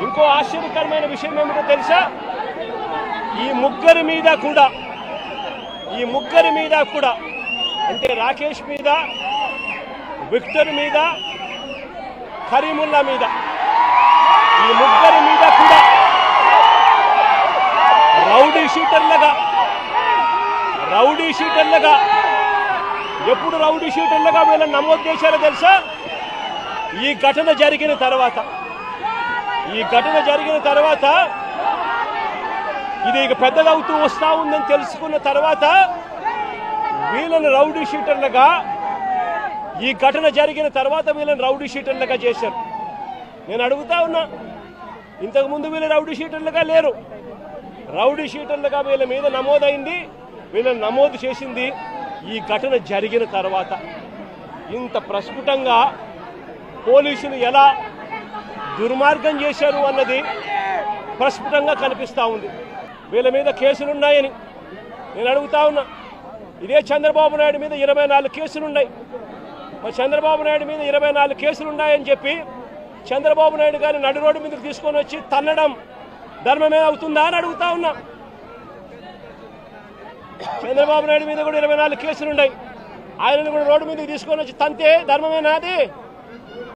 ఇంకో ఆశ్చర్యకరమైన విషయం ఏమిటో తెలుసా? ఈ ముగ్గురి మీద కూడా అంటే రాకేష్ మీద, విక్టర్ మీద, కరీముల్లా మీద, ఈ ముగ్గురి మీద కూడా రౌడీ షీటర్లుగా ఎప్పుడు రౌడీ షీటర్లుగా వీళ్ళని నమోదు చేశారో తెలుసా? ఈ ఘటన జరిగిన తర్వాత ఇది ఇక పెద్దదవుతూ వస్తూ ఉందని తెలుసుకున్న తర్వాత వీళ్ళని రౌడీ షీటర్లుగా, ఈ ఘటన జరిగిన తర్వాత వీళ్ళని రౌడీ షీటర్లుగా చేశారు. నేను అడుగుతా ఉన్నా, ఇంతకుముందు వీళ్ళు రౌడీ షీటర్లుగా లేరు. రౌడీ షీటర్లుగా వీళ్ళ మీద నమోదైంది, వీళ్ళని నమోదు చేసింది ఈ ఘటన జరిగిన తర్వాత. ఇంత ప్రస్ఫుటంగా పోలీసులు ఎలా దుర్మార్గం చేశారు అన్నది ప్రస్ఫుటంగా కనిపిస్తూ ఉంది. వీళ్ళ మీద కేసులున్నాయని నేను అడుగుతా ఉన్నా. ఇదే చంద్రబాబు నాయుడు మీద 24 కేసులున్నాయి. మరి చంద్రబాబు నాయుడు మీద 24 కేసులున్నాయని చెప్పి చంద్రబాబు నాయుడు గారిని నడు రోడ్డు మీదకి తీసుకొని వచ్చి తన్నడం ధర్మమే అవుతుందా అని అడుగుతా ఉన్నా. చంద్రబాబు నాయుడు మీద కూడా 24 కేసులున్నాయి. ఆయనను కూడా రోడ్డు మీదకి తీసుకొని వచ్చి తంతే ధర్మమేనా అది?